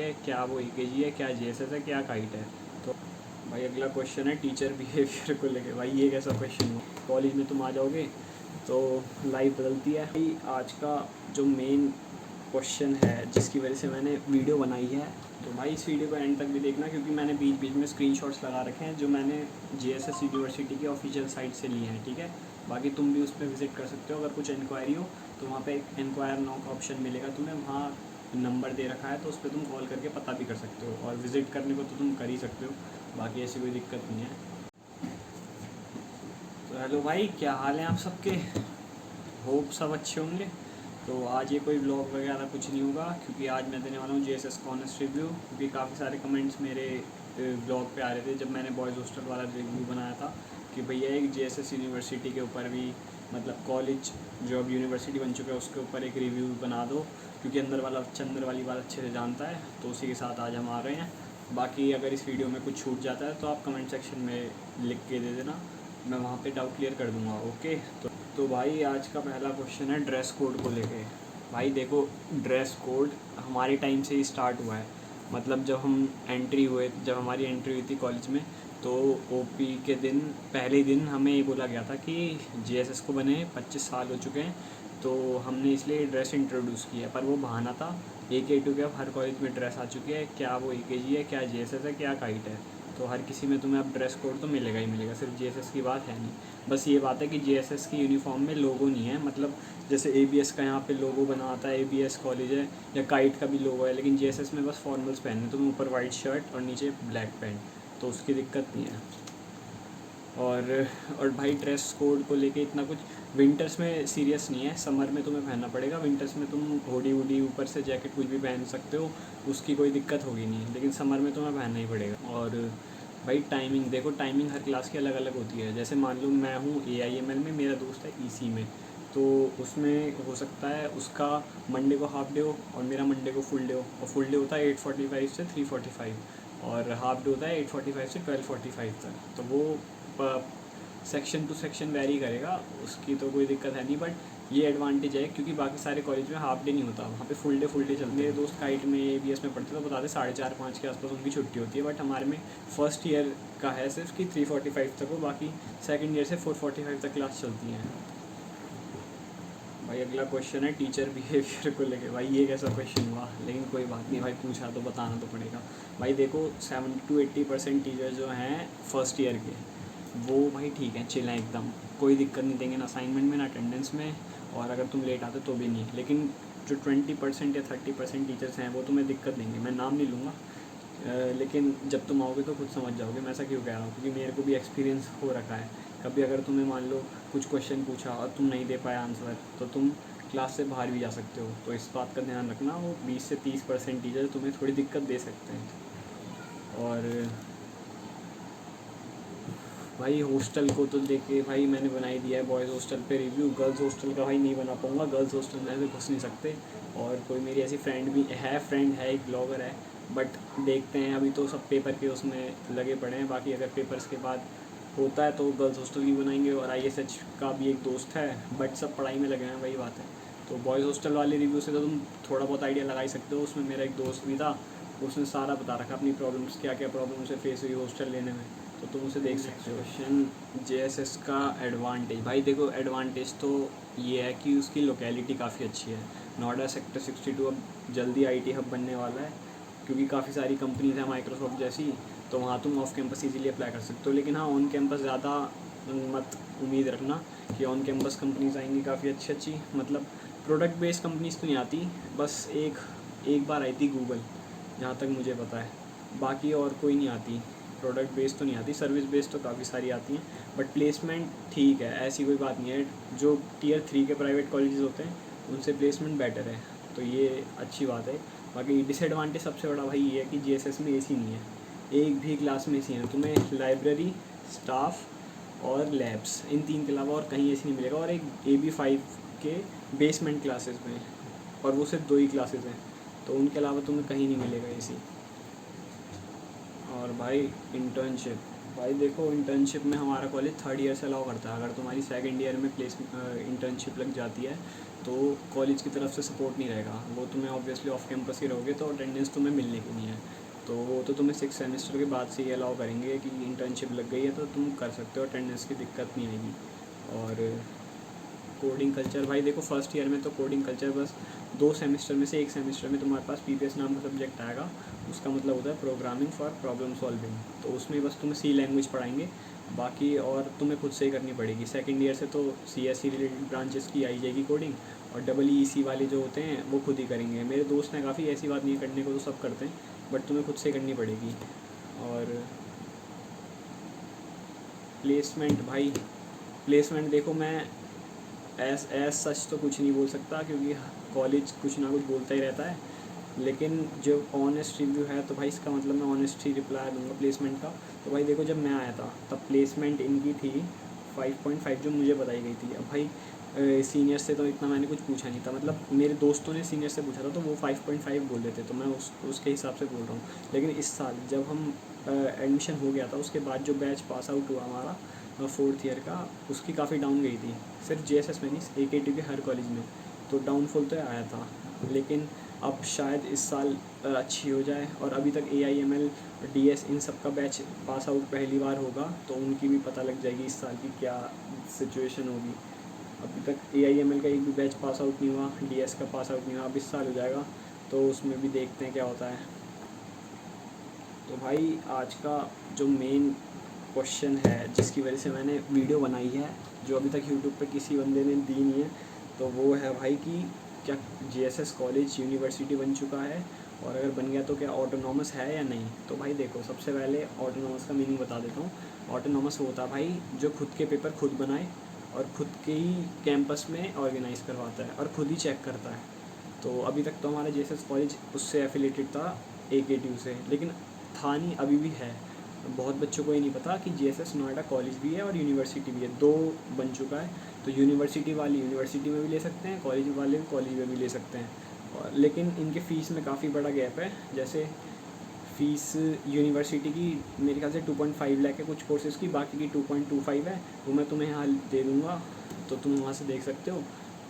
है, क्या वो EKG है, क्या GSS है, क्या काइट है। तो भाई अगला क्वेश्चन है टीचर बिहेवियर को लेके। भाई ये कैसा क्वेश्चन हुआ? कॉलेज में तुम आ जाओगे तो लाइफ बदलती है। भाई आज का जो मेन क्वेश्चन है जिसकी वजह से मैंने वीडियो बनाई है, तो भाई इस वीडियो को एंड तक भी देखना, क्योंकि मैंने बीच बीच में स्क्रीनशॉट्स लगा रखे हैं जो मैंने GSS यूनिवर्सिटी की ऑफिशियल साइट से लिए हैं, ठीक है। बाकी तुम भी उस पर विज़िट कर सकते हो। अगर कुछ इंक्वायरी हो तो वहाँ पे एक इंक्वायर नाउ का ऑप्शन मिलेगा तुम्हें, वहाँ नंबर दे रखा है, तो उस पर तुम कॉल करके पता भी कर सकते हो, और विज़िट करने को तो तुम कर ही सकते हो, बाकी ऐसी कोई दिक्कत नहीं है। तो हेलो भाई, क्या हाल है आप सबके? होप सब अच्छे होंगे। तो आज ये कोई ब्लॉग वगैरह कुछ नहीं होगा, क्योंकि आज मैं देने वाला हूँ GSS ऑनेस्ट रिव्यू, क्योंकि काफ़ी सारे कमेंट्स मेरे ब्लॉग पे आ रहे थे जब मैंने बॉयज़ हॉस्टल वाला रिव्यू बनाया था कि भैया एक GSS यूनिवर्सिटी के ऊपर भी, मतलब कॉलेज जो अब यूनिवर्सिटी बन चुका है उसके ऊपर एक रिव्यू बना दो, क्योंकि अंदर वाला बच्चा अंदर वाली बात अच्छे से जानता है। तो उसी के साथ आज हम आ रहे हैं। बाकी अगर इस वीडियो में कुछ छूट जाता है तो आप कमेंट सेक्शन में लिख के दे देना, मैं वहाँ पे डाउट क्लियर कर दूँगा। ओके, तो भाई आज का पहला क्वेश्चन है ड्रेस कोड को लेके। भाई देखो, ड्रेस कोड हमारे टाइम से ही स्टार्ट हुआ है। मतलब जब हमारी एंट्री हुई थी कॉलेज में, तो OP के दिन पहले दिन हमें ये बोला गया था कि GSS को बने 25 साल हो चुके हैं, तो हमने इसलिए ड्रेस इंट्रोड्यूस किया है। पर वो बहाना था। AK2 के अब हर कॉलेज में ड्रेस आ चुकी है, क्या वो EKG है, क्या GSS है, क्या काइट है। तो हर किसी में तुम्हें अब ड्रेस कोड तो मिलेगा ही मिलेगा, सिर्फ GSS की बात है नहीं। बस ये बात है कि GSS की यूनिफॉर्म में लोगो नहीं है, मतलब जैसे ABS का यहाँ पे लोगो बना आता है, ABS कॉलेज है, या काइट का भी लोगो है, लेकिन GSS में बस फॉर्मल्स पहनने, तुम ऊपर वाइट शर्ट और नीचे ब्लैक पैंट, तो उसकी दिक्कत नहीं है। और भाई ड्रेस कोड को लेके इतना कुछ विंटर्स में सीरियस नहीं है, समर में तुम्हें पहनना पड़ेगा। विंटर्स में तुम हुडी वूडी ऊपर से जैकेट कुछ भी पहन सकते हो, उसकी कोई दिक्कत होगी नहीं, लेकिन समर में तुम्हें पहनना ही पड़ेगा। और भाई टाइमिंग देखो, टाइमिंग हर क्लास की अलग अलग होती है। जैसे मान लो मैं हूँ AIML में, मेरा दोस्त है EC में, तो उसमें हो सकता है उसका मंडे को हाफ डे हो और मेरा मंडे को फुल डे हो। और फुल डे होता है 8:45 से 3:45, और हाफ डे होता है 8:45 से 12:45 तक। तो वो सेक्शन टू सेक्शन वेरी करेगा, उसकी तो कोई दिक्कत है नहीं। बट ये एडवांटेज है क्योंकि बाकी सारे कॉलेज में हाफ डे नहीं होता, वहाँ पे फुल डे चलते हैं। मेरे दोस्त काइट में ABS में पढ़ते, तो बताते 4:30-5 के आसपास उनकी छुट्टी होती है। बट हमारे में फर्स्ट ईयर का है सिर्फ कि 3:45 तक हो, बाकी सेकेंड ईयर से 4:45 तक क्लास चलती हैं। भाई अगला क्वेश्चन है टीचर बिहेवियर को लेके। भाई ये कैसा क्वेश्चन हुआ? लेकिन कोई बात नहीं भाई, पूछा तो बताना तो पड़ेगा। भाई देखो, 70-80% टीचर जो हैं फर्स्ट ईयर के, वो भाई ठीक है, चिल हैं एकदम, कोई दिक्कत नहीं देंगे ना असाइनमेंट में ना अटेंडेंस में, और अगर तुम लेट आते तो भी नहीं। लेकिन जो 20% या 30% टीचर्स हैं वो तुम्हें दिक्कत देंगे। मैं नाम नहीं लूँगा, लेकिन जब तुम आओगे तो खुद समझ जाओगे मैं ऐसा क्यों कह रहा हूँ, क्योंकि मेरे को भी एक्सपीरियंस हो रखा है। कभी अगर तुम्हें मान लो कुछ क्वेश्चन पूछा और तुम नहीं दे पाए आंसर, तो तुम क्लास से बाहर भी जा सकते हो। तो इस बात का ध्यान रखना, वो 20 से 30% टीचर तुम्हें थोड़ी दिक्कत दे सकते हैं। और भाई हॉस्टल को तो देखे भाई मैंने बना ही दिया है बॉयज़ हॉस्टल पे रिव्यू। गर्ल्स हॉस्टल का भाई नहीं बना पाऊँगा, गर्ल्स हॉस्टल में ऐसे घुस नहीं सकते। और कोई मेरी ऐसी फ्रेंड है, एक ब्लॉगर है, बट देखते हैं, अभी तो सब पेपर के उसमें लगे पड़े हैं। बाकी अगर पेपर्स के बाद होता है तो गर्ल्स हॉस्टल की बनाएंगे। और ISH का भी एक दोस्त है, बट सब पढ़ाई में लगे हैं, वही बात है। तो बॉयज़ हॉस्टल वाले रिव्यू से तो तुम थोड़ा बहुत आइडिया लगा ही सकते हो। उसमें मेरा एक दोस्त भी था, उसने सारा बता रखा अपनी प्रॉब्लम्स, क्या क्या प्रॉब्लम उसे फेस हुई हॉस्टल लेने में, तो तुम उसे देख सकते हो। क्वेश्चन GSS का एडवांटेज। भाई देखो, एडवांटेज तो ये है कि उसकी लोकेलिटी काफ़ी अच्छी है। नोएडा सेक्टर 62 अब जल्दी IT हब बनने वाला है, क्योंकि काफ़ी सारी कंपनीज हैं माइक्रोसॉफ्ट जैसी, तो वहाँ तुम ऑफ कैंपस इजीली अप्लाई कर सकते हो। लेकिन हाँ, ऑन कैंपस ज़्यादा मत उम्मीद रखना कि ऑन कैंपस कंपनीज आएंगी काफ़ी अच्छी अच्छी, मतलब प्रोडक्ट बेस्ड कंपनीज तो नहीं आती। बस एक बार आई थी गूगल, जहाँ तक मुझे पता है, बाकी और कोई नहीं आती। प्रोडक्ट बेस्ड तो नहीं आती, सर्विस बेस्ड तो काफ़ी सारी आती हैं। बट प्लेसमेंट ठीक है, ऐसी कोई बात नहीं है। जो Tier 3 के प्राइवेट कॉलेजेस होते हैं उनसे प्लेसमेंट बेटर है, तो ये अच्छी बात है। बाकी डिसएडवांटेज सबसे बड़ा भाई ये है कि GSS में AC नहीं है, एक भी क्लास में AC है। तुम्हें लाइब्रेरी, स्टाफ और लैब्स, इन 3 के अलावा और कहीं AC नहीं मिलेगा। और एक AB5 के बेसमेंट क्लासेस में, और वो सिर्फ 2 ही क्लासेस हैं, तो उनके अलावा तुम्हें कहीं नहीं मिलेगा AC। और भाई इंटर्नशिप, भाई देखो, इंटर्नशिप में हमारा कॉलेज थर्ड ईयर से अलाउ करता है। अगर तुम्हारी सेकंड ईयर में इंटर्नशिप लग जाती है तो कॉलेज की तरफ से सपोर्ट नहीं रहेगा। वो तुम्हें ऑब्वियसली ऑफ कैंपस ही रहोगे तो अटेंडेंस तुम्हें मिलने की नहीं है। तो वो तो तुम्हें 6 सेमेस्टर के बाद से ये अलाउ करेंगे कि इंटर्नशिप लग गई है तो तुम कर सकते हो, अटेंडेंस की दिक्कत नहीं आएगी। और कोडिंग कल्चर, भाई देखो फर्स्ट ईयर में तो कोडिंग कल्चर बस 2 सेमेस्टर में से 1 सेमेस्टर में तुम्हारे पास पीपीएस नाम का सब्जेक्ट आएगा। उसका मतलब होता है प्रोग्रामिंग फॉर प्रॉब्लम सॉल्विंग। तो उसमें बस तुम्हें सी लैंग्वेज पढ़ाएंगे, बाकी और तुम्हें खुद से ही करनी पड़ेगी। सेकेंड ईयर से तो c s e related branches की आई जाएगी कोडिंग, और डबल ई सी वाले जो होते हैं वो खुद ही करेंगे। मेरे दोस्त हैं काफ़ी, ऐसी बात नहीं है करने को तो सब करते हैं, बट तुम्हें खुद से करनी पड़ेगी। और प्लेसमेंट, भाई प्लेसमेंट देखो, मैं एज सच तो कुछ नहीं बोल सकता क्योंकि कॉलेज कुछ ना कुछ बोलता ही रहता है। लेकिन जो ऑनेस्ट रिव्यू है तो भाई इसका मतलब मैं ऑनेस्ट ही रिप्लाई दूंगा प्लेसमेंट का। तो भाई देखो, जब मैं आया था तब प्लेसमेंट इनकी थी 5.5 जो मुझे बताई गई थी। अब भाई सीनियर से तो इतना मैंने कुछ पूछा नहीं था, मतलब मेरे दोस्तों ने सीनियर से पूछा था तो वो 5.5 बोल रहे थे, तो मैं उसके हिसाब से बोल रहा हूँ। लेकिन इस साल जब हम एडमिशन हो गया था उसके बाद जो बैच पास आउट हुआ हमारा फोर्थ ईयर का, उसकी काफ़ी डाउन गई थी। सिर्फ जेएसएस में नहीं, एकेटी के हर कॉलेज में तो डाउनफॉल तो आया था। लेकिन अब शायद इस साल अच्छी हो जाए। और अभी तक AIML DS इन सब का बैच पास आउट पहली बार होगा तो उनकी भी पता लग जाएगी इस साल की क्या सिचुएशन होगी। अभी तक AIML का एक भी बैच पास आउट नहीं हुआ, DS का पास आउट नहीं हुआ, अब इस साल हो जाएगा तो उसमें भी देखते हैं क्या होता है। तो भाई आज का जो मेन क्वेश्चन है जिसकी वजह से मैंने वीडियो बनाई है, जो अभी तक यूट्यूब पे किसी बंदे ने दी नहीं है, तो वो है भाई कि क्या JSS कॉलेज यूनिवर्सिटी बन चुका है, और अगर बन गया तो क्या ऑटोनॉमस है या नहीं। तो भाई देखो, सबसे पहले ऑटोनॉमस का मीनिंग बता देता हूँ। ऑटोनॉमस वो होता है भाई जो खुद के पेपर खुद बनाए और खुद के ही कैंपस में ऑर्गेनाइज़ करवाता है और खुद ही चेक करता है। तो अभी तक तो हमारा JSS कॉलेज उससे एफिलेटेड था, AKTU से, लेकिन था नहीं, अभी भी है। बहुत बच्चों को ये नहीं पता कि JSS नोएडा कॉलेज भी है और यूनिवर्सिटी भी है, 2 बन चुका है। तो यूनिवर्सिटी वाले यूनिवर्सिटी में भी ले सकते हैं, कॉलेज वाले कॉलेज में भी ले सकते हैं। और लेकिन इनके फ़ीस में काफ़ी बड़ा गैप है। जैसे फ़ीस यूनिवर्सिटी की मेरे ख्याल से 2.5 लाख है कुछ कोर्सेज़ की, बाकी की 2.25 है। वो मैं तुम्हें यहाँ दे दूँगा तो तुम वहाँ से देख सकते हो।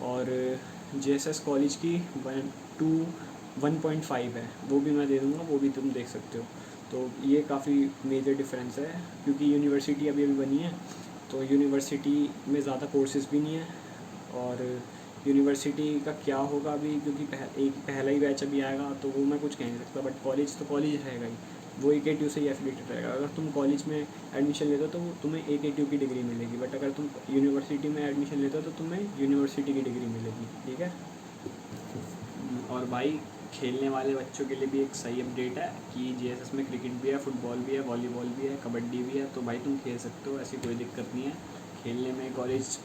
और JSS कॉलेज की 1.5 है, वो भी मैं दे दूँगा, वो भी तुम देख सकते हो। तो ये काफ़ी मेजर डिफरेंस है क्योंकि यूनिवर्सिटी अभी अभी बनी है, तो यूनिवर्सिटी में ज़्यादा कोर्सेज़ भी नहीं है। और यूनिवर्सिटी का क्या होगा अभी, क्योंकि पहला ही बैच अभी आएगा तो वो मैं कुछ कह नहीं सकता। बट कॉलेज तो कॉलेज रहेगा ही, वो AKTU से ही एफिलेटेड रहेगा। अगर तुम कॉलेज में एडमिशन लेते हो तो तुम्हें AKTU की डिग्री मिलेगी, बट अगर तुम यूनिवर्सिटी में एडमिशन लेते हो तो तुम्हें यूनिवर्सिटी की डिग्री मिलेगी, ठीक है। और भाई खेलने वाले बच्चों के लिए भी एक सही अपडेट है कि JSS में क्रिकेट भी है, फुटबॉल भी है, वॉलीबॉल भी है, कबड्डी भी है। तो भाई तुम खेल सकते हो, ऐसी कोई दिक्कत नहीं है। खेलने में कॉलेज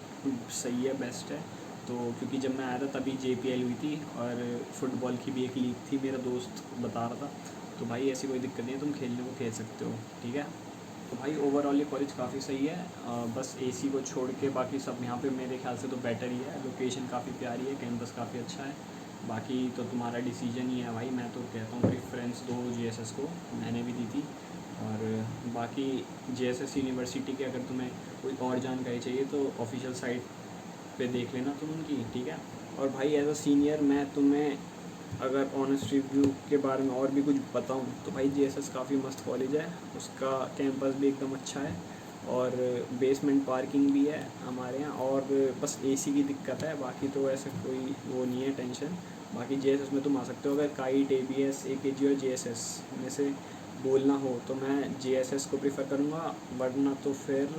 सही है, बेस्ट है। तो क्योंकि जब मैं आया था तभी JPL हुई थी और फुटबॉल की भी एक लीग थी, मेरा दोस्त बता रहा था। तो भाई ऐसी कोई दिक्कत नहीं है, तुम खेलने को खेल सकते हो, ठीक है। तो भाई ओवरऑल ये कॉलेज काफ़ी सही है। बस AC को छोड़ के बाकी सब यहाँ पे मेरे ख्याल से तो बेटर ही है। लोकेशन काफ़ी प्यारी है, कैंपस काफ़ी अच्छा है। बाकी तो तुम्हारा डिसीजन ही है भाई, मैं तो कहता हूँ प्रेफरेंस दो JSS को, मैंने भी दी थी। और बाकी JSS यूनिवर्सिटी के अगर तुम्हें कोई और जानकारी चाहिए तो ऑफिशियल साइट पे देख लेना तुम उनकी, ठीक है। और भाई एज अ सीनियर मैं तुम्हें अगर ऑनेस्ट रिव्यू के बारे में और भी कुछ बताऊं तो भाई JSS काफ़ी मस्त कॉलेज है, उसका कैंपस भी एकदम अच्छा है और बेसमेंट पार्किंग भी है हमारे यहाँ। और बस AC की दिक्कत है, बाकी तो ऐसा कोई वो नहीं है टेंशन। बाकी JSS में तुम आ सकते हो। अगर काइट, ABS, AKG और JSS में से बोलना हो तो मैं JSS को प्रेफर करूँगा, वरना तो फिर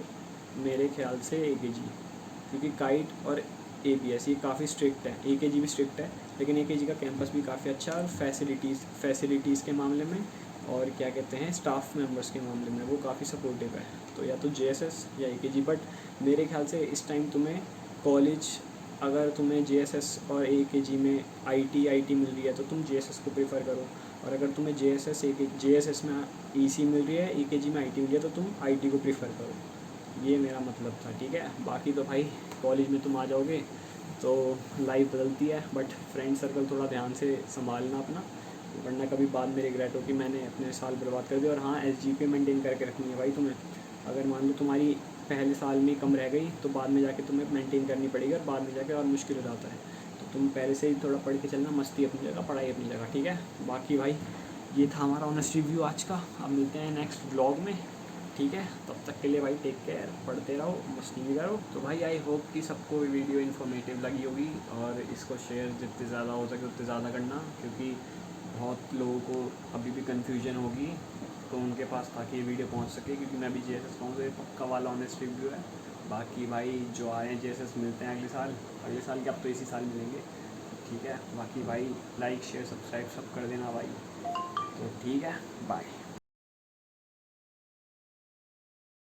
मेरे ख्याल से AKG, क्योंकि काइट और ABS ये काफ़ी स्ट्रिक्ट है, AKG भी स्ट्रिक्ट है, लेकिन AKG का कैंपस भी काफ़ी अच्छा है और फैसिलिटीज़ के मामले में और क्या कहते हैं स्टाफ मेंबर्स के मामले में वो काफ़ी सपोर्टिव है। तो या तो JSS या AKG, बट मेरे ख्याल से इस टाइम तुम्हें कॉलेज, अगर तुम्हें JSS और AKG में IT मिल रही है तो तुम JSS को प्रेफर करो, और अगर तुम्हें JSS में EC मिल रही है, AKG में IT मिल रही है तो तुम IT को प्रेफर करो। ये मेरा मतलब था, ठीक है। बाकी तो भाई कॉलेज में तुम आ जाओगे तो लाइफ बदलती है, बट फ्रेंड सर्कल थोड़ा ध्यान से संभालना अपना, वरना कभी बाद में रिग्रेट हो कि मैंने अपने साल बर्बाद कर दिए। और हाँ, SGPA मेंटेन करके रखनी है भाई तुम्हें, अगर मान लो तुम्हारी पहले साल में कम रह गई तो बाद में जाके तुम्हें मेंटेन करनी पड़ेगी और बाद में जाके और मुश्किल हो जाता है। तो तुम पहले से ही थोड़ा पढ़ के चलना, मस्ती अपनी जगह, पढ़ाई अपनी जगह, ठीक है। बाकी भाई ये था हमारा ऑनेस्ट रिव्यू आज का। अब मिलते हैं नेक्स्ट व्लॉग में, ठीक है। तब तक के लिए भाई टेक केयर, पढ़ते रहो, मस्ती भी करो। तो भाई आई होप कि सबको वीडियो इन्फॉर्मेटिव लगी होगी, और इसको शेयर जितने ज़्यादा हो सके उतने ज़्यादा करना, क्योंकि बहुत लोगों को अभी भी कन्फ्यूजन होगी तो उनके पास ताकि ये वीडियो पहुंच सके, क्योंकि मैं भी JSS कहूँ तो ये पक्का वाला ऑनेस्ट रिव्यू है। बाकी भाई जो आए हैं JSS मिलते हैं अगले साल के, अब तो इसी साल मिलेंगे, ठीक है। बाकी भाई लाइक शेयर सब्सक्राइब सब कर देना भाई। तो ठीक है, बाय।